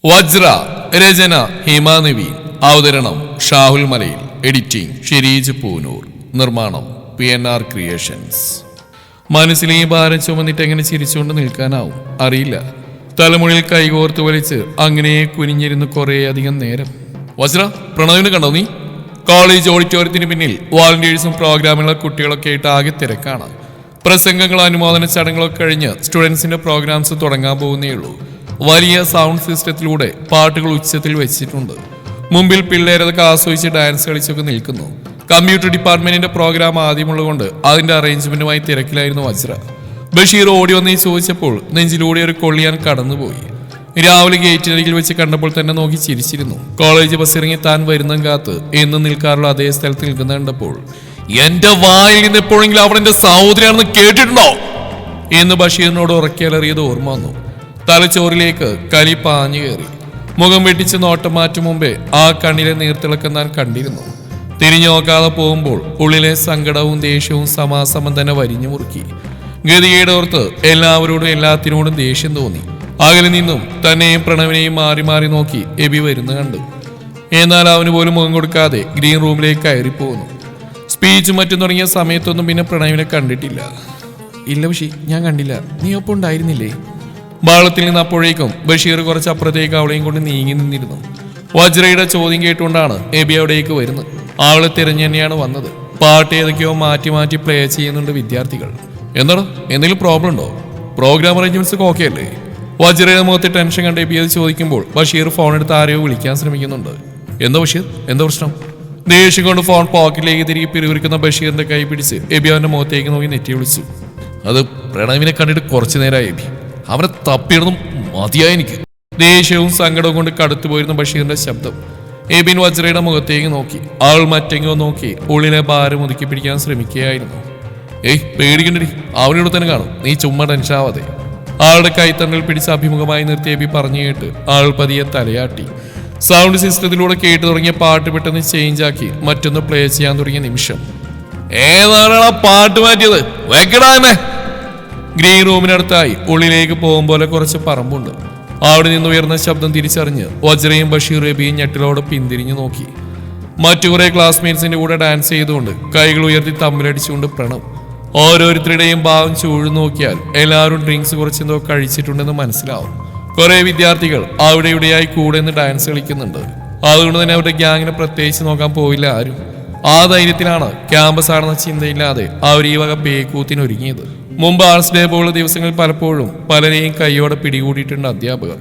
വജ്ര രചന ഹിമാനവി അവതരണം ഷാഹുൽ മലയിൽ എഡിറ്റിംഗ് ഷിരീജ് പൂനൂർ നിർമ്മാണം PNR ക്രിയേഷൻസ്. മനസ്സിലെ ഈ ഭാരം ചുമന്നിട്ട് എങ്ങനെ ചിരിച്ചുകൊണ്ട് നിൽക്കാനാവും അറിയില്ല. തലമുടിയിൽ കൈകോർത്ത് വലിച്ച് അങ്ങനെ കുനിഞ്ഞിരുന്ന് കുറേയധികം നേരം. വജ്ര, പ്രണവിനെ കണ്ടോ നീ? കോളേജ് ഓഡിറ്റോറിയത്തിന് പിന്നിൽ വോളണ്ടിയേഴ്സും പ്രോഗ്രാമുള്ള കുട്ടികളൊക്കെ ആയിട്ട് ആകെ തിരക്കാണ്. പ്രസംഗങ്ങളും അനുമോദന ചടങ്ങുകളൊക്കെ കഴിഞ്ഞ് സ്റ്റുഡൻസിന്റെ പ്രോഗ്രാംസ് തുടങ്ങാൻ പോകുന്നേ ഉള്ളൂ. വലിയ സൗണ്ട് സിസ്റ്റത്തിലൂടെ പാട്ടുകൾ ഉച്ചത്തിൽ വെച്ചിട്ടുണ്ട്. മുമ്പിൽ പിള്ളേരതൊക്കെ ആസ്വദിച്ച് ഡാൻസ് കളിച്ചൊക്കെ നിൽക്കുന്നു. കമ്പ്യൂട്ടർ ഡിപ്പാർട്ട്മെന്റിന്റെ പ്രോഗ്രാം ആദ്യമുള്ളതുകൊണ്ട് അതിന്റെ അറേഞ്ച്മെന്റുമായി തിരക്കിലായിരുന്നു വജ്ര. ബഷീർ ഓടി വന്നേ ചോദിച്ചപ്പോൾ നെഞ്ചിലൂടെ ഒരു കൊള്ളിയാൻ കടന്നുപോയി. രാവിലെ ഗേറ്റിനരികിൽ വെച്ച് കണ്ടപ്പോൾ തന്നെ നോക്കി ചിരിച്ചിരുന്നു. കോളേജ് ബസ് ഇറങ്ങി താൻ വരുന്നതും കാത്ത് എന്നും നിൽക്കാറുള്ള അതേ സ്ഥലത്ത് നിൽക്കുന്ന കണ്ടപ്പോൾ എന്റെ വായിൽ നിന്ന് എപ്പോഴെങ്കിലും അവളെന്റെ സഹോദരിയാണെന്ന് കേട്ടിട്ടുണ്ടോ എന്ന് ബഷീറിനോട് ഉറക്കിയലറിയത് ഓർമ്മ വന്നു. തലച്ചോറിലേക്ക് കലി പാഞ്ഞു കയറി. മുഖം വെട്ടിച്ച് നോട്ടം മാറ്റും മുമ്പേ ആ കണ്ണിലെ നീർത്തിളക്കം താൻ കണ്ടിരുന്നു. തിരിഞ്ഞു നോക്കാതെ പോകുമ്പോൾ ഉള്ളിലെ സങ്കടവും ദേഷ്യവും സമാസമം തന്നെ വരിഞ്ഞു മുറുക്കി. ഗതികേട് ഓർത്ത് എല്ലാവരോടും എല്ലാത്തിനോടും ദേഷ്യം തോന്നി. അകലെ നിന്നും തന്നെയും പ്രണവിനെയും മാറി മാറി നോക്കി എബി വരുന്ന കണ്ടു. എന്നാൽ അവന് പോലും മുഖം കൊടുക്കാതെ ഗ്രീൻ റൂമിലേക്ക് കയറിപ്പോകുന്നു. സ്പീച്ചും മറ്റും തുടങ്ങിയ സമയത്തൊന്നും പിന്നെ പ്രണവിനെ കണ്ടിട്ടില്ല. ഇല്ല ബഷി, ഞാൻ കണ്ടില്ല. നീ ഒപ്പം ഉണ്ടായിരുന്നില്ലേ? ബാളത്തിൽ നിന്ന് അപ്പോഴേക്കും ബഷീർ കുറച്ച് അപ്പുറത്തേക്ക് അവളെയും കൊണ്ട് നീങ്ങി നിന്നിരുന്നു. വജ്രയുടെ ചോദ്യം കേട്ടുകൊണ്ടാണ് എബി അവിടേക്ക് വരുന്നത്. അവളെ തിരഞ്ഞു തന്നെയാണ് വന്നത്. പാട്ട് ഏതൊക്കെയോ മാറ്റി മാറ്റി പ്ലേ ചെയ്യുന്നുണ്ട് വിദ്യാർത്ഥികൾ. എന്താണ്, എന്തെങ്കിലും പ്രോബ്ലം ഉണ്ടോ? പ്രോഗ്രാം അറേഞ്ച്മെന്റ്സ് ഒക്കെ ഓക്കെ അല്ലേ? വജ്രയുടെ മുഖത്ത് ടെൻഷൻ കണ്ട് എബി അത് ചോദിക്കുമ്പോൾ ബഷീർ ഫോൺ എടുത്ത് ആരെയോ വിളിക്കാൻ ശ്രമിക്കുന്നുണ്ട്. എന്താ ബഷീർ, എന്താ പ്രശ്നം? ദേഷ്യം കൊണ്ട് ഫോൺ പോക്കറ്റിലേക്ക് തിരികെ പിരിവിരിക്കുന്ന ബഷീറിന്റെ കൈ പിടിച്ച് എബി അവന്റെ മുഖത്തേക്ക് നോക്കി നെറ്റി വിളിച്ചു. അത് പ്രണവിനെ കണ്ടിട്ട് കുറച്ചു നേരമായി എബി. അവനെ തപ്പിയിടുന്നു മതിയായി എനിക്ക്. ദേഷ്യവും സങ്കടവും കൊണ്ട് കടുത്തുപോയിരുന്ന ബഷീറിന്റെ ശബ്ദം. എബിൻ വജ്രയുടെ മുഖത്തേക്ക് നോക്കി. ആൾ മറ്റെങ്ങോ നോക്കി ഉള്ളിലെ ഭാരം ഒതുക്കി പിടിക്കാൻ ശ്രമിക്കുകയായിരുന്നു. പേടിക്കണ്ടടി, അവനിവിടെ തന്നെ കാണും, നീ ചുമ്മാ ടെൻഷനാവാതെ. ആളുടെ കൈത്തണ്ടൽ പിടിച്ച് അഭിമുഖമായി നിർത്തി എബി പറഞ്ഞു കേട്ട് ആൾ പതിയെ തലയാട്ടി. സൗണ്ട് സിസ്റ്റത്തിലൂടെ കേട്ടു തുടങ്ങിയ പാട്ട് പെട്ടെന്ന് ചേഞ്ച് ആക്കി മറ്റൊന്ന് പ്ലേ ചെയ്യാൻ തുടങ്ങിയ നിമിഷം. ഏതാണ് ആ പാട്ട് മാറ്റിയത്? വെക്കടാ എന്നെ. ഗ്രീൻ റൂമിനടുത്തായി ഉള്ളിലേക്ക് പോകും പോലെ കുറച്ച് പറമ്പുണ്ട്. അവിടെ നിന്ന് ഉയർന്ന ശബ്ദം തിരിച്ചറിഞ്ഞ് വജ്രയും ബഷീർ എബിയും ഞെട്ടിലോടെ പിന്തിരിഞ്ഞു നോക്കി. മറ്റു കുറെ ക്ലാസ്മേറ്റ്സിന്റെ കൂടെ ഡാൻസ് ചെയ്തുകൊണ്ട് കൈകൾ ഉയർത്തി തമ്മിലടിച്ചുകൊണ്ട് പ്രണവ്. ഓരോരുത്തരുടെയും ഭാവം ചൂഴ്ന്നു നോക്കിയാൽ എല്ലാവരും ഡ്രിങ്ക്സ് കുറച്ചെന്തോ കഴിച്ചിട്ടുണ്ടെന്ന് മനസ്സിലാവും. കുറെ വിദ്യാർത്ഥികൾ അവിടെ ഇവിടെയായി കൂടെ നിന്ന് ഡാൻസ് കളിക്കുന്നുണ്ട്. അതുകൊണ്ട് തന്നെ അവരുടെ ഗ്യാങ്ങിനെ പ്രത്യേകിച്ച് നോക്കാൻ പോയില്ല ആരും. ആ ധൈര്യത്തിലാണ് ക്യാമ്പസ് ആണെന്ന ചിന്തയില്ലാതെ അവർ ഈ വക പേക്കൂത്തിനൊരുങ്ങിയത്. മുമ്പ് ആർട്സ് ഡേ പോലുള്ള ദിവസങ്ങളിൽ പലപ്പോഴും പലരെയും കൈയോടെ പിടികൂടിയിട്ടുണ്ട് അധ്യാപകർ.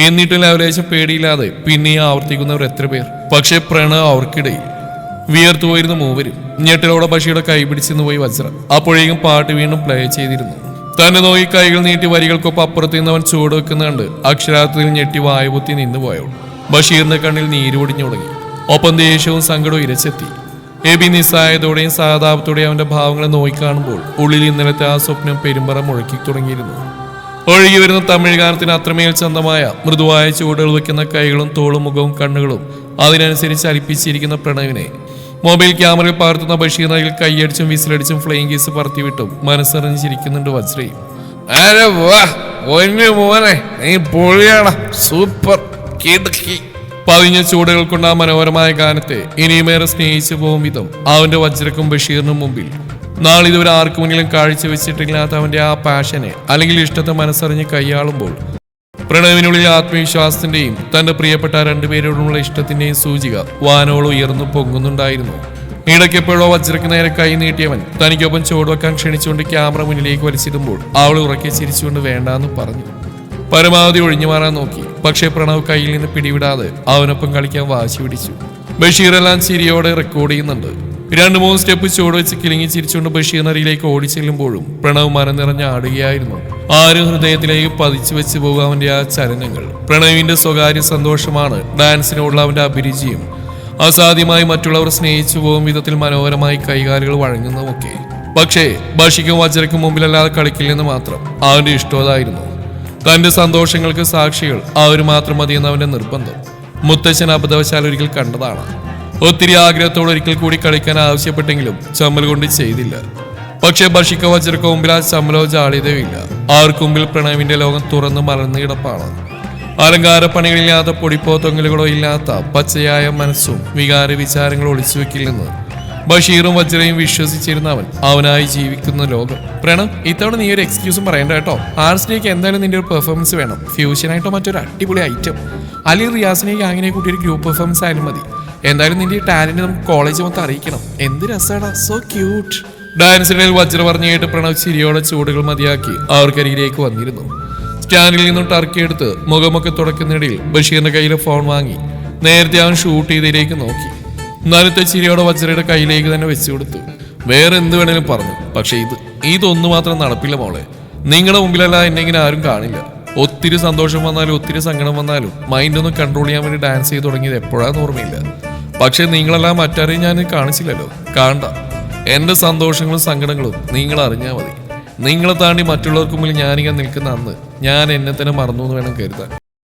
എന്നിട്ടും ലേശം പേടിയില്ലാതെ പിന്നെയും ആവർത്തിക്കുന്നവർ എത്ര പേർ. പക്ഷെ പ്രണവ് അവർക്കിടയിൽ വിയർത്തുപോയിരുന്ന മൂവരും. ഞെട്ടലോടെ ബഷീയുടെ കൈ പിടിച്ചെന്ന് പോയി വജ്ര. അപ്പോഴേക്കും പാട്ട് വീണ്ടും പ്ലേ ചെയ്തിരുന്നു. തന്നെ നോക്കി കൈകൾ നീട്ടി വരികൾക്കൊപ്പം അപ്പുറത്ത് നിന്നവൻ ചൂട് വെക്കുന്ന കണ്ട് അക്ഷരാർത്ഥത്തിൽ ഞെട്ടി വായുപൊത്തി നിന്നു പോയവൾ. ബഷീറിന്റെ കണ്ണിൽ നീരുപൊടിഞ്ഞു തുടങ്ങി. ഒപ്പം ദേഷ്യവും സങ്കടവും ഇരച്ചെത്തി. എബി നിസ്സായതോടെയും സഹതാപത്തോടെയും അവന്റെ ഭാവങ്ങളെ നോക്കിക്കാണുമ്പോൾ ഉള്ളിൽ ഇന്നലത്തെ ആ സ്വപ്നം പെരുമ്പറ മുഴക്കി തുടങ്ങിയിരുന്നു. ഒഴുകി വരുന്ന തമിഴ് ഗാനത്തിന് അത്രമേൽ ചന്തമായ മൃദുവായ ചൂടുകൾ വയ്ക്കുന്ന കൈകളും തോളും മുഖവും കണ്ണുകളും അതിനനുസരിച്ച് അലിപ്പിച്ചിരിക്കുന്ന പ്രണവിനെ മൊബൈൽ ക്യാമറയിൽ പകർത്തുന്ന ബഷീർ നഗിൽ കൈയടിച്ചും വിസിലടിച്ചും ഫ്ലെയിം കേസ് പറത്തിവിട്ടും മനസ്സറിഞ്ഞിരിക്കുന്നുണ്ട് വജ്രയും. സൂപ്പർ. പതിഞ്ഞ ചൂടുകൾ കൊണ്ട് ആ മനോഹരമായ ഗാനത്തെ ഇനിയുമേറെ സ്നേഹിച്ചു പോകും വിധം അവന്റെ വജ്രക്കും ബഷീറിനും മുമ്പിൽ നാളിതുവരെ ആർക്കു മുന്നിലും കാഴ്ചവെച്ചിട്ടില്ലാത്ത അവന്റെ ആ പാഷനെ അല്ലെങ്കിൽ ഇഷ്ടത്തെ മനസ്സറിഞ്ഞ് കൈയാളുമ്പോൾ പ്രണവിനുള്ളിൽ ആത്മവിശ്വാസത്തിന്റെയും തന്റെ പ്രിയപ്പെട്ട രണ്ടുപേരോടുമുള്ള ഇഷ്ടത്തിന്റെയും സൂചിക വാനോളം ഉയർന്നു പൊങ്ങുന്നുണ്ടായിരുന്നു. ഇടയ്ക്കെപ്പോഴോ വജ്രക്ക് നേരെ കൈ നീട്ടിയവൻ തനിക്കൊപ്പം ചുവടുവെക്കാൻ ക്ഷണിച്ചുകൊണ്ട് ക്യാമറ മുന്നിലേക്ക് വലിച്ചിടുമ്പോൾ അവൾ ഉറക്കെ ചിരിച്ചുകൊണ്ട് വേണ്ടാന്ന് പറഞ്ഞു. പരമാവധി ഒഴിഞ്ഞു മാറാൻ നോക്കി. പക്ഷേ പ്രണവ് കയ്യിൽ നിന്ന് പിടിവിടാതെ അവനൊപ്പം കളിക്കാൻ വാശി പിടിച്ചു. ബഷീറെല്ലാം ചിരിയോടെ റെക്കോർഡ് ചെയ്യുന്നുണ്ട്. 2-3 സ്റ്റെപ്പ് ചുവട് വെച്ച് കിളിങ്ങി ചിരിച്ചുകൊണ്ട് ബഷീർ നരിയിലേക്ക് ഓടി ചെല്ലുമ്പോഴും പ്രണവ് മനം നിറഞ്ഞ് ആടുകയായിരുന്നു. ആരും ഹൃദയത്തിലേക്ക് പതിച്ചു വെച്ച് പോകുക അവന്റെ ആ ചലനങ്ങൾ. പ്രണവിന്റെ സ്വകാര്യ സന്തോഷമാണ് ഡാൻസിനോടുള്ള അവന്റെ അഭിരുചിയും അസാധ്യമായി മറ്റുള്ളവർ സ്നേഹിച്ചു പോകും വിധത്തിൽ മനോഹരമായി കൈകാലുകൾ വഴങ്ങുന്നതൊക്കെ. പക്ഷേ ബഷിക്കും വജ്രയ്ക്കും മുമ്പിലല്ലാതെ കളിക്കില്ലെന്ന് മാത്രം അവന്റെ ഇഷ്ടമായിരുന്നു. തന്റെ സന്തോഷങ്ങൾക്ക് സാക്ഷികൾ അവർ മാത്രം മതിയെന്ന് അവന്റെ നിർബന്ധം മുത്തച്ഛൻ അബദ്ധവശാൽ ഒരിക്കൽ കണ്ടതാണ്. ഒത്തിരി ആഗ്രഹത്തോടെ ഒരിക്കൽ കൂടി കളിക്കാൻ ആവശ്യപ്പെട്ടെങ്കിലും ചമ്മൽ കൊണ്ട് ചെയ്തില്ല. പക്ഷെ ബഷിക്കോ വജ്രക്കോ മുമ്പിൽ ആ ചമ്മലോ ജാളിയതയോ ഇല്ല. ആർക്കുമ്പിൽ പ്രണവിന്റെ ലോകം തുറന്നു മറന്നു കിടപ്പാണ്. അലങ്കാരപ്പണികളില്ലാത്ത പൊടിപ്പോത്തൊങ്ങലുകളോ ഇല്ലാത്ത പച്ചയായ മനസ്സും വികാര വിചാരങ്ങളും ഒളിച്ചു വെക്കില്ലെന്ന് ബഷീറും വജ്രയും വിശ്വസിച്ചിരുന്ന അവനായി ജീവിക്കുന്ന ലോകം. പ്രണവ്, ഇത്തവണ നീ ഒരു എക്സ്ക്യൂസും പറയണ്ട കേട്ടോ. ആർട്സിലേക്ക് എന്തായാലും നിന്റെ ഒരു പെർഫോമൻസ് വേണം. ഫ്യൂഷനായിട്ടോ മറ്റൊരു അടിപൊളി ഐറ്റം. അല്ലെങ്കിൽ റിയാസിനേക്ക് അങ്ങനെ കൂട്ടി ഒരു ഗ്രൂപ്പ് പെർഫോമൻസ് ആയാലും മതി. എന്തായാലും നിന്റെ ഈ ടാലന്റ് നമുക്ക് കോളേജ് മൊത്തം അറിയിക്കണം. എന്ത് രസമാടാ, സോ ക്യൂട്ട്. ഡാൻസിനിടയിൽ വജ്ര പറഞ്ഞു കേട്ട് പ്രണവ് ചിരിയോടെ ചൂടുകൾ മതിയാക്കി അവർക്കരികിലേക്ക് വന്നിരുന്നു. സ്റ്റാൻഡിൽ നിന്നും ടർക്കി എടുത്ത് മുഖമൊക്കെ തുടക്കുന്നിടയിൽ ബഷീറിന്റെ കയ്യിലെ ഫോൺ വാങ്ങി നേരത്തെ അവൻ ഷൂട്ട് ചെയ്തതിലേക്ക് നോക്കി. നനുത്ത ചിരിയോടെ വജ്രയുടെ കയ്യിലേക്ക് തന്നെ വെച്ചു കൊടുത്തു. വേറെ എന്ത് വേണേലും പറഞ്ഞു, പക്ഷെ ഇതൊന്നു മാത്രം നടപ്പില്ല മോളെ. നിങ്ങളുടെ മുമ്പിലല്ല എന്നെങ്കിലും ആരും കാണില്ല. ഒത്തിരി സന്തോഷം വന്നാലും ഒത്തിരി സങ്കടം വന്നാലും മൈൻഡൊന്നും കൺട്രോൾ ചെയ്യാൻ വേണ്ടി ഡാൻസ് ചെയ്ത് തുടങ്ങിയത് എപ്പോഴാന്ന് ഓർമ്മയില്ല. പക്ഷെ നിങ്ങളെല്ലാം മറ്റാരെയും ഞാൻ കാണിച്ചില്ലല്ലോ. കാണണ്ട. എന്റെ സന്തോഷങ്ങളും സങ്കടങ്ങളും നിങ്ങൾ അറിഞ്ഞാൽ മതി. നിങ്ങളെ താണ്ടി മറ്റുള്ളവർക്ക് മുമ്പിൽ ഞാനിങ്ങനെ നിൽക്കുന്ന അന്ന് ഞാൻ എന്നെ തന്നെ മറന്നു എന്ന് വേണം കരുതാൻ.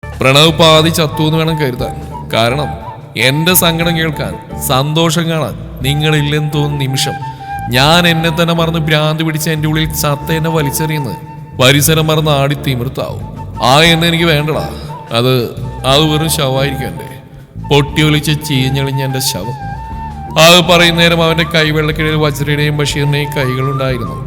പ്രണവ് പാതി ചത്തു എന്ന് വേണം കരുതാൻ. കാരണം എന്റെ സങ്കടം കേൾക്കാൻ, സന്തോഷം കാണാൻ നിങ്ങളില്ലെന്ന് തോന്നുന്ന നിമിഷം ഞാൻ എന്നെ തന്നെ മറന്ന് ഭ്രാന്തി പിടിച്ച് എൻ്റെ ഉള്ളിൽ ചത്ത എന്നെ വലിച്ചെറിയുന്ന പരിസരം മറന്ന് ആടി തിമിർത്താവും. എന്നെനിക്ക് വേണ്ടടാ. അത് വെറും ശവമായിരിക്കും. എൻ്റെ പൊട്ടി ഒലിച്ച് ചീഞ്ഞളിഞ്ഞ എൻ്റെ ശവം. അത് പറയുന്ന നേരം അവന്റെ കൈവെള്ളക്കിടയിൽ വജ്രയുടെയും ബഷീറിന്റെയും കൈകളുണ്ടായിരുന്നു.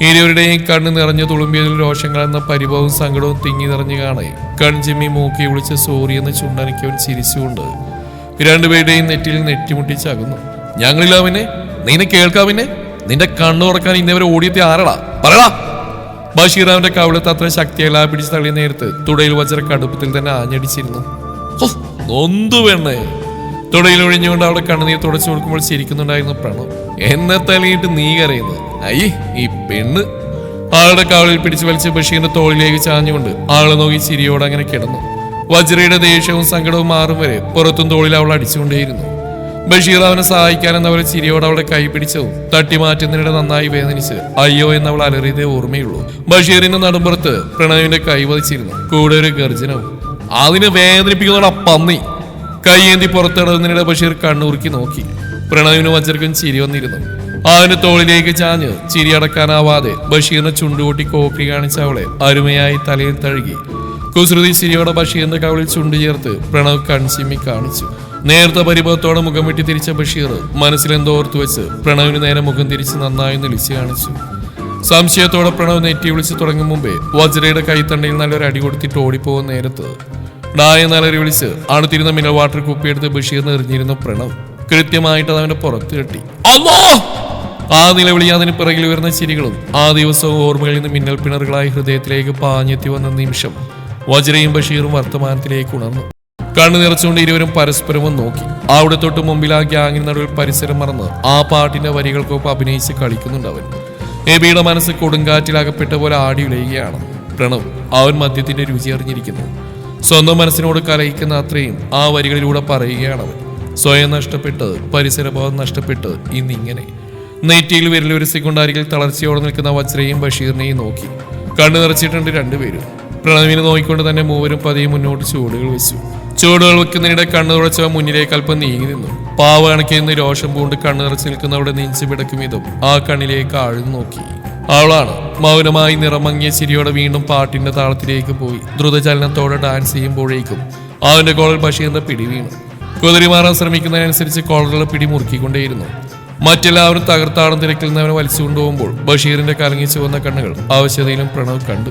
ഇരുവരുടെയും കണ്ണ് നിറഞ്ഞു തുളുമ്പിയതിൽ രോഷങ്ങളെന്ന പരിഭവവും സങ്കടവും തിങ്ങി നിറഞ്ഞു കാണേ കൺചിമ്മി മൂക്കി വിളിച്ച് സോറി എന്ന് ചുണ്ടനക്കവൻ ചിരിച്ചുകൊണ്ട് രണ്ടുപേരുടെയും നെറ്റിൽ നെറ്റിമുട്ടിച്ചകുന്നു. ഞങ്ങളില്ല പിന്നെ നിന്നെ കേൾക്കാവിന്നെ നിന്റെ കണ്ണു തുറക്കാൻ ഇന്നവരെ ഓടിയെത്തി ആരടാ പറയടാ. ബഷീർ അവന്റെ കവിളത്ത് അത്ര ശക്തിയല്ല പിടിച്ച് തള്ളിയ നേരത്ത് തുടയിൽ വജ്ര കടുപ്പത്തിൽ തന്നെ ആഞ്ഞടിച്ചിരുന്നു. നൊന്തു വേണേ. തുടയിൽ ഒഴിഞ്ഞുകൊണ്ട് അവളുടെ കണ്ണുനീർ തുടച്ചു കൊടുക്കുമ്പോൾ ചിരിക്കുന്നുണ്ടായിരുന്നു പ്രണവ്. എന്നെ തലയിട്ട് നീ കരയുന്നു. ഈ പെണ്ണ്. ആളുടെ കവളിൽ പിടിച്ചു വലിച്ച് ബഷീറിന്റെ തോളിലേക്ക് ചാഞ്ഞുകൊണ്ട് ആളെ നോക്കി ചിരിയോടെ അങ്ങനെ കിടന്നു. വജ്രയുടെ ദേഷ്യവും സങ്കടവും മാറും വരെ പുറത്തും തോളിൽ അവൾ അടിച്ചുകൊണ്ടേയിരുന്നു. ബഷീർ അവനെ സഹായിക്കാനെന്നവരെ ചിരിയോടെ അവളുടെ കൈ പിടിച്ചതും തട്ടി മാറ്റുന്നതിനിടെ നന്നായി വേദനിച്ച് അയ്യോ എന്നവൾ അലറിയതേ ഓർമ്മയുള്ളൂ. ബഷീറിന്റെ നടുമ്പുറത്ത് പ്രണവിന്റെ കൈ വധിച്ചിരുന്നു. കൂടെ ഒരു ഗർജനവും. അതിനെ വേദനിപ്പിക്കുന്നതോടെ പന്നി. കൈയേന്തി പുറത്തിടുന്നതിനിടെ ബഷീർ കണ്ണുറുക്കി നോക്കി. പ്രണവിന് വജ്രക്കും ചിരി വന്നിരുന്നു. അവന്റെ തോളിലേക്ക് ചാഞ്ഞ് ചിരി അടക്കാനാവാതെ ബഷീറിനെ ചുണ്ടുകൂട്ടി കോക്കി കാണിച്ച അവളെ അരുമയായി തലയിൽ തഴുകി കുസൃതി ചിരിയോടെ ബഷീറിന്റെ കവളിൽ ചുണ്ടു ചേർത്ത് പ്രണവ് കൺചിമ്മി കാണിച്ചു. നേരത്തെ പരിഭവത്തോടെ മുഖം വെട്ടി തിരിച്ച ബഷീർ മനസ്സിലെന്തോ ഓർത്തു വെച്ച് പ്രണവിന് നേരെ മുഖം തിരിച്ച് നന്നായി നിളിച്ച് കാണിച്ചു. സംശയത്തോടെ പ്രണവ് നെറ്റി വിളിച്ച് തുടങ്ങും മുമ്പേ വജ്രയുടെ കൈത്തണ്ടയിൽ നല്ലൊരു അടി കൊടുത്തിട്ട് ഓടിപ്പോകുന്ന നേരത്ത് ഡായ നലറി വിളിച്ച് അടുത്തിരുന്ന മിനറൽ വാട്ടർ കുപ്പിയെടുത്ത് ബഷീറിന് എറിഞ്ഞിരുന്ന പ്രണവ് കൃത്യമായിട്ട് അത് അവന്റെ പുറത്ത് കെട്ടി. ആ നിലവിളി അതിന് പിറകിൽ വരുന്ന ചിരികളും ആ ദിവസവും ഓർമ്മകളിൽ നിന്ന് മിന്നൽ പിണറുകളായി ഹൃദയത്തിലേക്ക് പാഞ്ഞെത്തി വന്ന നിമിഷം വജ്രയും ബഷീറും വർത്തമാനത്തിലേക്ക് ഉണർന്നു. കണ്ണു നിറച്ചുകൊണ്ട് ഇരുവരും പരസ്പരവും നോക്കി. അവിടെ തൊട്ട് മുമ്പിൽ ആ ഗ്യാങ്ങിന് നടുവിൽ പരിസരം മറന്ന് ആ പാട്ടിന്റെ വരികൾക്കൊപ്പം അഭിനയിച്ച് കളിക്കുന്നുണ്ട് അവൻ. എബിയുടെ മനസ്സ് കൊടുങ്കാറ്റിൽ അകപ്പെട്ട പോലെ ആടി ഉലയുകയാണ്. പ്രണവ് അവൻ മദ്യത്തിന്റെ രുചി അറിഞ്ഞിരിക്കുന്നു. സ്വന്തം മനസ്സിനോട് കലയിക്കുന്ന അത്രയും ആ വരികളിലൂടെ പറയുകയാണവൻ. സ്വയം നഷ്ടപ്പെട്ട് പരിസരബോധം നഷ്ടപ്പെട്ട് ഇന്നിങ്ങനെ നെറ്റിയിൽ വിരലൊരു സെക്കൻഡ് അരികിൽ തളർച്ചയോടെ നിൽക്കുന്ന വജ്രയും ബഷീറിനെയും നോക്കി കണ്ണു നിറച്ചിട്ടുണ്ട് രണ്ടുപേരും. പ്രണവിനെ നോക്കിക്കൊണ്ട് തന്നെ മൂവരും പതിയെ മുന്നോട്ട് ചുവടുകൾ വെച്ചു. ചുവടുകൾ വെക്കുന്നതിനിടെ കണ്ണു തുറച്ചവ മുന്നിലേക്ക് അല്പം നീങ്ങി നിന്നു. പാവ കണക്കിന്ന് രോഷം പൂണ്ട് കണ്ണു നിറച്ച് നിൽക്കുന്നവരുടെ നെഞ്ചു പിടക്കും വിധം ആ കണ്ണിലേക്ക് ആഴ്ന്നു നോക്കി. അവളാണ് മൗനമായി നിറമങ്ങിയ ചിരിയോടെ വീണ്ടും പാട്ടിന്റെ താളത്തിലേക്ക് പോയി ദ്രുതചലനത്തോടെ ഡാൻസ് ചെയ്യുമ്പോഴേക്കും അവന്റെ കോളർ ബഷീറിന്റെ പിടി വീണു. കുതിരി മാറാൻ ശ്രമിക്കുന്നതിനനുസരിച്ച് കോളറുടെ പിടി മുറുക്കിക്കൊണ്ടേയിരുന്നു. മറ്റെല്ലാവരും തകർത്താടം തിരക്കിൽ നിന്ന് അവനെ വലിച്ചു കൊണ്ടുപോകുമ്പോൾ ബഷീറിന്റെ കലങ്ങി ചുവന്ന കണ്ണുകൾ ആവശ്യതയിലും പ്രണവ് കണ്ടു.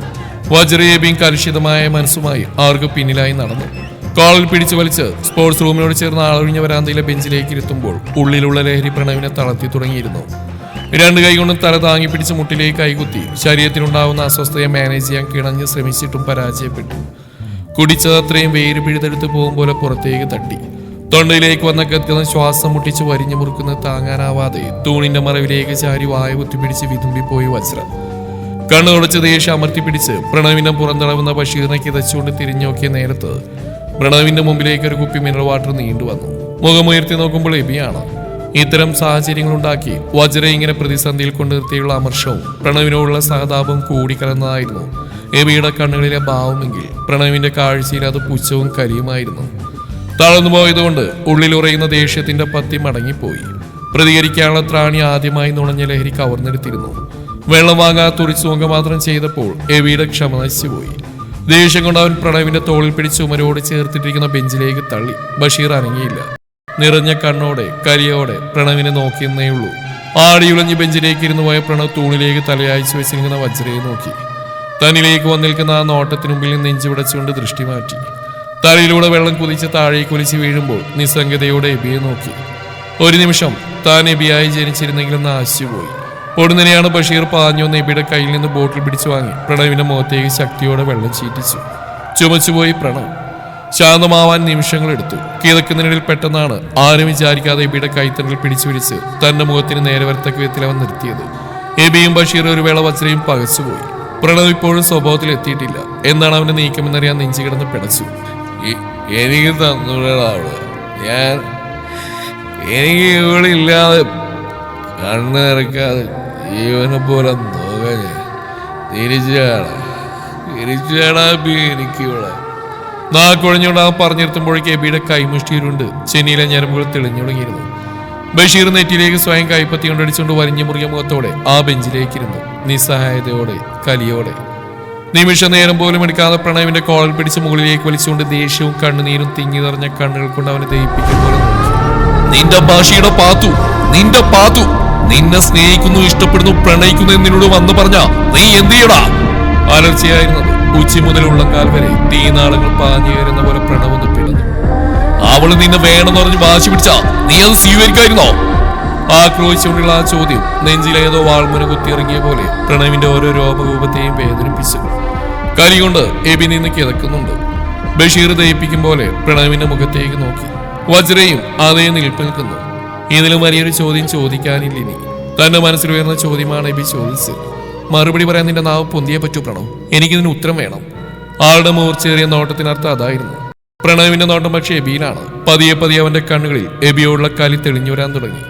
വജ്രയേബിയും കലുഷിതമായ മനസ്സുമായി അവർക്ക് പിന്നിലായി നടന്നു. കോളറിൽ പിടിച്ചു വലിച്ച് സ്പോർട്സ് റൂമിനോട് ചേർന്ന് ആളൊഴിഞ്ഞ വരാന്തയിലെ ബെഞ്ചിലേക്ക് ഇരുത്തുമ്പോൾ ഉള്ളിലുള്ള ലഹരി പ്രണവിനെ തളർത്തി തുടങ്ങിയിരുന്നു. രണ്ട് കൈകൊണ്ടും തല താങ്ങി പിടിച്ച് മുട്ടിലേക്ക് കൈകുത്തി ശരീരത്തിനുണ്ടാവുന്ന അസ്വസ്ഥതയെ മാനേജ് ചെയ്യാൻ കിണഞ്ഞ് ശ്രമിച്ചിട്ടും പരാജയപ്പെട്ടു. കുടിച്ചത് അത്രയും വേര് പിഴുതെടുത്ത് പോകും പോലെ പുറത്തേക്ക് തട്ടി. തൊണ്ടയിലേക്ക് വന്ന കത്തുന്ന ശ്വാസം മുട്ടിച്ച് വരിഞ്ഞു മുറുക്കുന്നത് താങ്ങാനാവാതെ തൂണിന്റെ മറവിലേക്ക് ചാരി വായ കുത്തിപ്പിടിച്ച് വിതുമ്പിപ്പോയി വജ്ര. കണ്ണുടച്ച് ദേഷ്യം അമർത്തിപ്പിടിച്ച് പ്രണവിന്റെ പുറന്തളവുന്ന ബഷീറിനെ കിതച്ചുകൊണ്ട് തിരിഞ്ഞു നോക്കിയ നേരത്ത് പ്രണവിന്റെ മുമ്പിലേക്ക് ഒരു കുപ്പി മിനറൽ വാട്ടർ നീണ്ടുവന്നു. മുഖമുയർത്തി നോക്കുമ്പോൾ എബിയാണ്. ഇത്തരം സാഹചര്യങ്ങളുണ്ടാക്കി വജ്ര ഇങ്ങനെ പ്രതിസന്ധിയിൽ കൊണ്ടുനിർത്തിയുള്ള അമർഷവും പ്രണവിനോടുള്ള സഹതാപം കൂടിക്കലർന്നതായിരുന്നു എബിയുടെ കണ്ണുകളിലെ ഭാവമെങ്കിൽ പ്രണവിന്റെ കാഴ്ചയിൽ അത് പുച്ഛവും കരിയുമായിരുന്നു. തളർന്നു പോയതുകൊണ്ട് ഉള്ളിലുറയുന്ന ദേഷ്യത്തിന്റെ പത്തി മടങ്ങിപ്പോയി. പ്രതികരിക്കാനുള്ള ത്രാണി ആദ്യമായി നുണഞ്ഞ ലഹരി കവർന്നെടുത്തിരുന്നു. വെള്ളം വാങ്ങാൻ തുറിച്ചുവങ്ക മാത്രം ചെയ്തപ്പോൾ എവിയുടെ ക്ഷമ നശിച്ചുപോയി. ദേഷ്യം കൊണ്ട് അവൻ പ്രണവിന്റെ തോളിൽ പിടിച്ച് ചുമരോട് ചേർത്തിട്ടിരിക്കുന്ന ബെഞ്ചിലേക്ക് തള്ളി. ബഷീർ അനങ്ങിയില്ല. നിറഞ്ഞ കണ്ണോടെ കരിയോടെ പ്രണവിനെ നോക്കിയെന്നേയുള്ളൂ. ആടിയുളഞ്ഞ് ബെഞ്ചിലേക്ക് ഇരുന്ന് പോയ പ്രണവ് തൂണിലേക്ക് തലയാഴ്ച വെച്ചിരിക്കുന്ന വജ്രയെ നോക്കി. തന്നിലേക്ക് വന്നിരിക്കുന്ന ആ നോട്ടത്തിനുമ്പിൽ നെഞ്ചു വിടച്ചുകൊണ്ട് ദൃഷ്ടി മാറ്റി. തലയിലൂടെ വെള്ളം കുതിച്ച് താഴേക്ക് കുലിച്ച് വീഴുമ്പോൾ നിസ്സംഗതയോടെ എബിയെ നോക്കി. ഒരു നിമിഷം താൻ എബിയായി ജനിച്ചിരുന്നെങ്കിലെന്ന് ആശിച്ചുപോയി. ഉടനെയാണ് ബഷീർ പാഞ്ഞു എബിയുടെ കയ്യിൽ നിന്ന് ബോട്ടിൽ പിടിച്ചു വാങ്ങി പ്രണവിന്റെ മുഖത്തേക്ക് ശക്തിയോടെ വെള്ളം ചീറ്റിച്ചു. ചുമച്ചുപോയി പ്രണവ്. ശാന്തമാവാൻ നിമിഷങ്ങളെടുത്തു. കിതക്കുന്നതിനിടയിൽ പെട്ടെന്നാണ് ആരും വിചാരിക്കാതെ എബിയുടെ കൈത്തണ്ടിൽ പിടിച്ചു പിടിച്ച് തന്റെ മുഖത്തിന് നേരെ വരത്തക്ക വിധത്തിൽ അവൻ നിർത്തിയത്. എബിയും ബഷീർ ഒരു വേള വജ്രയും പകച്ചുപോയി. പ്രണവ് ഇപ്പോഴും സ്വഭാവത്തിൽ എത്തിയിട്ടില്ല. എന്താണ് അവന്റെ നീക്കമെന്നറിയാൻ നെഞ്ചു കിടന്ന് പിടച്ചു. എനിക്ക് തന്നൂടാ അവള്. എനിക്ക് ഇവിടെ ഇല്ലാതെ കണ്ണ് നിറക്കാതെ ജീവനെ പോലെ നോക്കാൻ തിരിച്ചാടാ എനിക്കിവിടെ. നാക്കൊഴിഞ്ഞുകൊണ്ട് അവൻ പറഞ്ഞിരുത്തുമ്പോഴേക്ക് എബിയുടെ കൈമുഷ്ടിയിലുണ്ട് ചെന്നിയിലെ ഞരമ്പുകൾ തെളിഞ്ഞു തുടങ്ങിയിരുന്നു. ബഷീർ നെറ്റിലേക്ക് സ്വയം കൈപ്പത്തി കൊണ്ടടിച്ചുകൊണ്ട് വരിഞ്ഞു മുറിയ മുഖത്തോടെ ആ ബെഞ്ചിലേക്കിരുന്നു. നിസ്സഹായതയോടെ കലിയോടെ. നിമിഷ നേരം പോലും എടുക്കാതെ പ്രണവിന്റെ കോളൽ പിടിച്ച് മുകളിലേക്ക് വലിച്ചുകൊണ്ട് ദേഷ്യവും കണ്ണുനീരും തിങ്ങി നിറഞ്ഞ കണ്ണുകൾ കൊണ്ട് അവനെ ദഹിപ്പിക്കും പോലെ നിന്റെ ഭാഷയുടെ പാത്തു നിന്നെ സ്നേഹിക്കുന്നു, ഇഷ്ടപ്പെടുന്നു, പ്രണയിക്കുന്നു എന്നോട് വന്നു പറഞ്ഞ നീ എന്ത് ചെയ്യടാ? അലർച്ചയായിരുന്നത് ഉച്ചി മുതൽ ഉള്ളങ്കാൽ വരെ തീനാളങ്ങൾ പാഞ്ഞു കയറുന്ന പോലെ പ്രണവൊന്ന് പിടഞ്ഞു. അവള് നിന്നെ വേണമെന്ന് പറഞ്ഞ് വാശി പിടിച്ചാ നീ അത് സ്വീകരിക്കായിരുന്നോ? ആക്രോശിച്ചുകൊണ്ടുള്ള ആ ചോദ്യം നെഞ്ചിലേതോ വാൾമുന കുത്തിയിറങ്ങിയ പോലെ പ്രണവിന്റെ ഓരോ രോമരൂപത്തെയും വേദനിപ്പിച്ചു. കരികൊണ്ട് എബി നിന്ന് കിതക്കുന്നുണ്ട്. ബഷീർ ദയിപ്പിക്കും പോലെ പ്രണവിന്റെ മുഖത്തേക്ക് നോക്കി. വജ്രയും അതേ നിൽപ്പ് നിൽക്കുന്നു. ഇതിലും വലിയൊരു ചോദ്യം ചോദിക്കാനില്ല ഇനി. തന്റെ മനസ്സിലുയർന്ന ചോദ്യമാണ് എബി ചോദിച്ചത്. മറുപടി പറയാൻ നിന്റെ നാവ് പൊന്തിയേ പറ്റൂ പ്രണവ്. എനിക്കിതിന് ഉത്തരം വേണം. ആളുടെ മൂർച്ചേറിയ നോട്ടത്തിനർത്ഥം അതായിരുന്നു. പ്രണവിന്റെ നോട്ടം പക്ഷെ എബിയിലാണ്. പതിയെ പതിയെ അവന്റെ കണ്ണുകളിൽ എബിയോടുള്ള കലി തെളിഞ്ഞു വരാൻ തുടങ്ങി.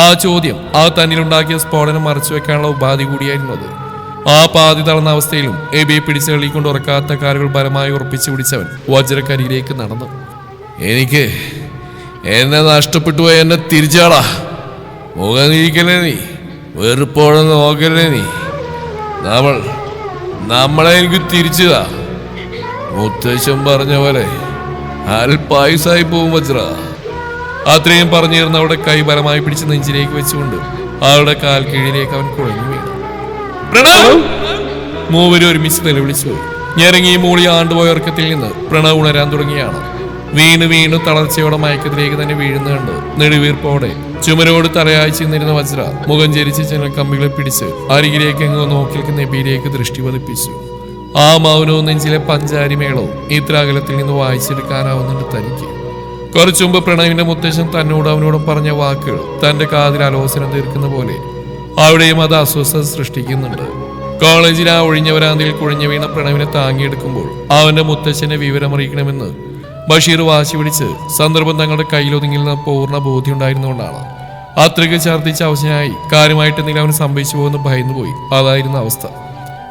ആ ചോദ്യം ആ തന്നിലുണ്ടാക്കിയ സ്ഫോടനം മറച്ചു വെക്കാനുള്ള ഉപാധി കൂടിയായിരുന്നത്. ആ പാതി തളർന്ന അവസ്ഥയിലും എബിയെ പിടിച്ചു തള്ളിക്കൊണ്ട് ഉറക്കാത്ത കാലുകൾ ബലമായി ഉറപ്പിച്ചു പിടിച്ചവൻ വജ്രക്കരിയിലേക്ക് നടന്നു. എനിക്ക് എന്നെ നഷ്ടപ്പെട്ടു പോയ എന്നെ തിരിച്ചാടാ. മുഖം നീക്കല്ലേ നീ, വെറുപ്പോഴെ നോക്കല്ലേ നീ. നമ്മളെ എനിക്ക് തിരിച്ചതാ. മുത്തശ്ശൻ പറഞ്ഞ പോലെ അൽപായുസായി പോവും വജ്ര. അത്രയും പറഞ്ഞിരുന്ന അവളുടെ കൈ ബലമായി പിടിച്ച് നെഞ്ചിലേക്ക് വെച്ചുകൊണ്ട് അവളുടെ കാൽ കീഴിലേക്ക് അവൻ കുഴഞ്ഞു വീണു. മൂവരും ഒരുമിച്ച് നിലവിളിച്ചു പോയി. ഞെരങ്ങി മൂളി ആണ്ടുപോയ ഉറക്കത്തിൽ നിന്ന് പ്രണവ് ഉണരാൻ തുടങ്ങിയാണ്. വീണു തളർച്ചയോടെ മയക്കത്തിലേക്ക് തന്നെ വീഴുന്ന കണ്ട് നെടുവീർപ്പോടെ ചുമരോട് തലയാഴ്ച നിന്നിരുന്ന വജ്ര മുഖം ചരിച്ച് ജനൽ കമ്പികളെ പിടിച്ച് അരികിലേക്ക് എങ്ങോ നോക്കിയിരിക്കുന്ന എബിയിലേക്ക് ദൃഷ്ടി പതിപ്പിച്ചു. ആ മൗനവും നെഞ്ചിലെ പഞ്ചാരിമേളവും ഇത്ര അകലത്തിൽ നിന്ന് വായിച്ചെടുക്കാനാവുന്നുണ്ട് തനിക്ക്. കുറച്ചുമുമ്പ് പ്രണവിന്റെ മുത്തശ്ശൻ തന്നോട് അവനോടും പറഞ്ഞ വാക്കുകൾ തന്റെ കാതിൽ ആലോചന തീർക്കുന്ന പോലെ അവിടെയും അത് അസ്വസ്ഥത സൃഷ്ടിക്കുന്നുണ്ട്. കോളേജിൽ ആ ഒഴിഞ്ഞ വരാന്തയിൽ കുഴഞ്ഞു വീണ പ്രണവിനെ താങ്ങിയെടുക്കുമ്പോൾ അവന്റെ മുത്തശ്ശനെ വിവരമറിയിക്കണമെന്ന് ബഷീർ വാശി പിടിച്ച് സന്ദർഭം തങ്ങളുടെ കയ്യിലൊതുങ്ങിയിരുന്ന പൂർണ്ണ ബോധ്യം ഉണ്ടായിരുന്നുകൊണ്ടാണ്. അത്രയ്ക്ക് ഛർദ്ദിച്ച അവശനായി കാര്യമായിട്ട് എന്തെങ്കിലും അവന് സംഭവിച്ചു പോകുന്ന ഭയന്നുപോയി. അതായിരുന്നു അവസ്ഥ.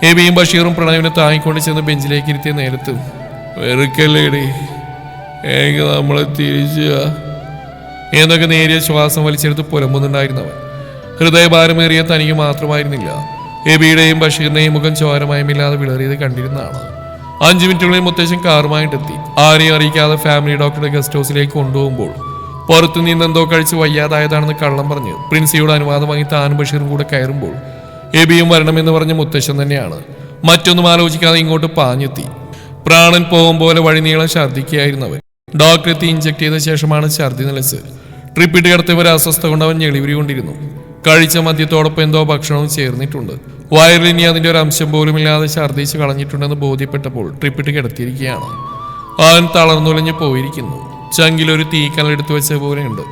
എബിയും ബഷീറും പ്രണവിനെ താങ്ങിക്കൊണ്ട് ചെന്ന് ബെഞ്ചിലേക്ക് ഇരുത്തിയ നേരത്ത് വെറുക്കല്ലേടി എനിക്ക് നമ്മളെ തിരിച്ചു എന്നൊക്കെ നേരിയ ശ്വാസം വലിച്ചെടുത്ത് പുലമ്പുന്നുണ്ടായിരുന്നവൻ. ഹൃദയഭാരമേറിയ തനിക്ക് മാത്രമായിരുന്നില്ല, എബിയുടെയും ബഷീറിന്റെയും മുഖം ചോരമയമില്ലാതെ വിളറിയത് കണ്ടിരുന്നതാണ്. 5 മിനിറ്റുകളിൽ മുത്തശ്ശൻ കാറുമായിട്ടെത്തി. ആരെയും അറിയിക്കാതെ ഫാമിലി ഡോക്ടറുടെ ഗസ്റ്റ് ഹൗസിലേക്ക് കൊണ്ടുപോകുമ്പോൾ പുറത്തു നിന്നെന്തോ കഴിച്ച് വയ്യാതായതാണെന്ന് കള്ളം പറഞ്ഞ് പ്രിൻസിയുടെ അനുവാദം വാങ്ങി താനും ബഷീറും കൂടെ കയറുമ്പോൾ എബിയും വരണമെന്ന് പറഞ്ഞ മുത്തശ്ശൻ തന്നെയാണ്. മറ്റൊന്നും ആലോചിക്കാതെ ഇങ്ങോട്ട് പാഞ്ഞെത്തി. പ്രാണൻ പോകും പോലെ വഴിനീളം ഛർദ്ദിക്കുകയായിരുന്നവൻ. ഡോക്ടർ എത്തി ഇഞ്ചക്ട് ചെയ്ത ശേഷമാണ് ഛർദ്ദി നിലച്ച്. ട്രിപ്പിട്ട് കിടത്തിയവരെ അസ്വസ്ഥ കൊണ്ട് അവൻ ഞെളിവിരി കൊണ്ടിരുന്നു. കഴിച്ച മദ്യത്തോടൊപ്പം എന്തോ ഭക്ഷണവും ചേർന്നിട്ടുണ്ട്. വയറിൽ ഇനി അതിന്റെ ഒരു അംശം പോലും ഇല്ലാതെ ഛർദ്ദിച്ച് കളഞ്ഞിട്ടുണ്ടെന്ന് ബോധ്യപ്പെട്ടപ്പോൾ ട്രിപ്പിട്ട് കിടത്തിയിരിക്കുകയാണ്. അവൻ തളർന്നുലഞ്ഞു പോയിരിക്കുന്നു. ചങ്കിലൊരു തീക്കല്ലെടുത്തു വെച്ച പോലെയുണ്ട്.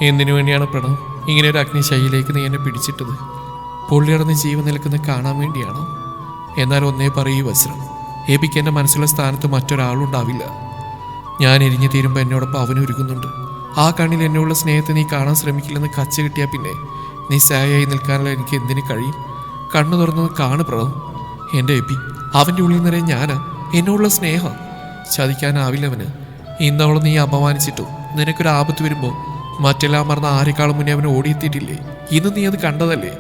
എന്തിനു വേണ്ടിയാണ് പ്രണവ് ഇങ്ങനെ ഒരു അഗ്നിശൈലിയിലേക്ക് നീ എന്നെ പിടിച്ചിട്ടത്? പൊള്ളിയടന്ന് ജീവൻ നിൽക്കുന്ന കാണാൻ വേണ്ടിയാണോ? എന്നാൽ ഒന്നേ പറയൂ വജ്രം, എബിക്ക് എൻ്റെ മനസ്സിലുള്ള സ്ഥാനത്ത് മറ്റൊരാളുണ്ടാവില്ല. ഞാൻ എരിഞ്ഞു തീരുമ്പോൾ എന്നോടൊപ്പം അവനൊരുങ്ങുന്നുണ്ട്. ആ കണ്ണിൽ എന്നുള്ള സ്നേഹത്തെ നീ കാണാൻ ശ്രമിക്കില്ലെന്ന് കച്ച കിട്ടിയാൽ പിന്നെ നീ സായായി നിൽക്കാനുള്ള എനിക്ക് എന്തിനു കഴിയും? കണ്ണു തുറന്നത് കാണു പ്രണവ്. എൻ്റെ എബി, അവൻ്റെ ഉള്ളിൽ നിറയെ ഞാനാ. എന്നോടുള്ള സ്നേഹം ചതിക്കാനാവില്ലവന്. ഇന്നവളെ നീ അപമാനിച്ചിട്ടു. നിനക്കൊരു ആപത്ത് വരുമ്പോൾ മറ്റെല്ലാം മറന്ന ആരെക്കാളും മുന്നേ അവന് ഓടിയെത്തിയിട്ടില്ലേ? ഇന്ന് നീ അത് കണ്ടതല്ലേ?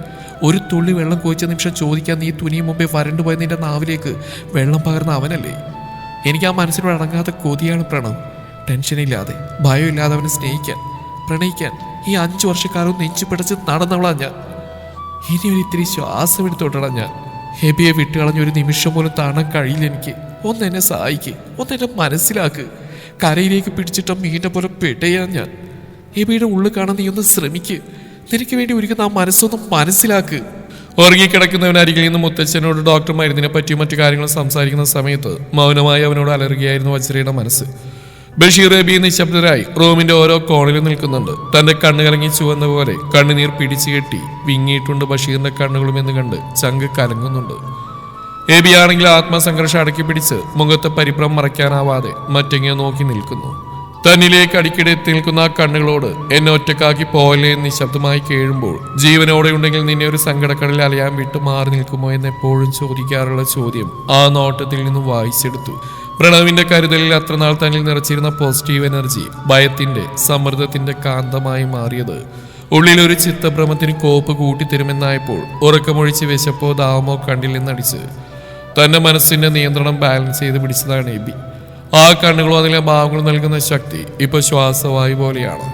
ഒരു തുള്ളി വെള്ളം കോയിച്ച നിമിഷം ചോദിക്കാൻ നീ തുനിയും മുമ്പേ വരണ്ടുപോയ നിന്റെ നാവിലേക്ക് വെള്ളം പകർന്ന അവനല്ലേ? എനിക്ക് ആ മനസ്സിനോട് അടങ്ങാത്ത കൊതിയാണ് പ്രണവ്. ടെൻഷനില്ലാതെ ഭയമില്ലാതെ അവനെ സ്നേഹിക്കാൻ പ്രണയിക്കാൻ ഈ 5 വർഷക്കാലവും നെഞ്ചു പിടച്ച് നടന്നവളാ ഞാൻ. ഇനി ഒരു ഇത്തിരി ശ്വാസം എടുത്തോട്ടടാ ഞാൻ. ഹെബിയെ വിട്ടുകളഞ്ഞ ഒരു നിമിഷം പോലും താണാൻ കഴിയില്ല എനിക്ക്. ഒന്നെന്നെ സഹായിക്ക്, ഒന്നെന്നെ മനസ്സിലാക്ക്. കരയിലേക്ക് പിടിച്ചിട്ട മീനെ പോലെ പെടയാൻ ഞാൻ. ഹെബിയുടെ ഉള്ളിൽ കാണാൻ നീ ഒന്ന് ശ്രമിക്ക്. നിനക്ക് വേണ്ടി ഒരുക്കുന്ന ആ മനസ്സൊന്നും മനസ്സിലാക്ക്. ഉറങ്ങിക്കിടക്കുന്നവനരികിൽ നിന്ന് മുത്തച്ഛനോട് ഡോക്ടർ മരുന്നിനെ പറ്റിയും മറ്റു കാര്യങ്ങളും സംസാരിക്കുന്ന സമയത്ത് മൗനമായി അവനോട് അലറുകയായിരുന്നു വജ്രയുടെ മനസ്സ്. ബഷീർ ഹെബി നിശബ്ദരായി റൂമിന്റെ ഓരോ കോണിലും നിൽക്കുന്നുണ്ട്. തന്റെ കണ്ണ് കലങ്ങി ചുവന്ന പോലെ കണ്ണുനീർ പിടിച്ചു കെട്ടി വിങ്ങിയിട്ടുണ്ട് ബഷീറിന്റെ കണ്ണുകളും എന്ന് കണ്ട് ചങ്ക് കലങ്ങുന്നുണ്ട്. ഹെബിയാണെങ്കിൽ ആത്മസംഘർഷം അടക്കി പിടിച്ച് മുഖത്തെ പരിഭ്രം മറയ്ക്കാനാവാതെ മറ്റെങ്ങോ നോക്കി നിൽക്കുന്നു. തന്നിലേക്ക് അടിക്കടി എത്തി നിൽക്കുന്ന ആ കണ്ണുകളോട് എന്നെ ഒറ്റക്കാക്കി പോയല്ലേ എന്ന് നിശബ്ദമായി കേഴുമ്പോൾ ജീവനോടെ ഉണ്ടെങ്കിൽ നിന്നെ ഒരു സങ്കടക്കടലിൽ അലയാൻ വിട്ട് മാറി നിൽക്കുമോ എന്ന് എപ്പോഴും ചോദിക്കാറുള്ള ചോദ്യം ആ നോട്ടത്തിൽ നിന്ന് വായിച്ചെടുത്തു. പ്രണവിന്റെ കരുതലിൽ അത്രനാൾ തന്നിൽ നിറച്ചിരുന്ന പോസിറ്റീവ് എനർജി ഭയത്തിന്റെ സമ്മർദ്ദത്തിന്റെ കാന്തമായി മാറിയത് ഉള്ളിലൊരു ചിത്തഭ്രമത്തിന് കോപ്പ് കൂട്ടിത്തരുമെന്നായപ്പോൾ ഉറക്കമൊഴിച്ച് വിശപ്പോ ദാഹമോ കണ്ടിൽ നിന്നടിച്ച് തന്റെ മനസ്സിന്റെ നിയന്ത്രണം ബാലൻസ് ചെയ്ത് പിടിച്ചതാണ് എബി. ആ കണ്ണുകളും അതിലെ ഭാവങ്ങളും നൽകുന്ന ശക്തി ഇപ്പൊ ശ്വാസവായു പോലെയാണ്.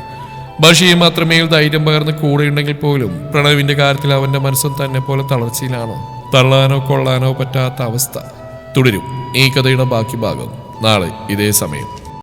ബഷീർ മാത്രമേൽ ധൈര്യം പകർന്ന് കൂടെയുണ്ടെങ്കിൽ പോലും പ്രണവിന്റെ കാര്യത്തിൽ അവന്റെ മനസ്സും തന്നെ പോലെ തളർച്ചയിലാണ്. തള്ളാനോ കൊള്ളാനോ പറ്റാത്ത അവസ്ഥ. തുടരും ഈ കഥയുടെ ബാക്കി ഭാഗം നാളെ ഇതേ സമയം.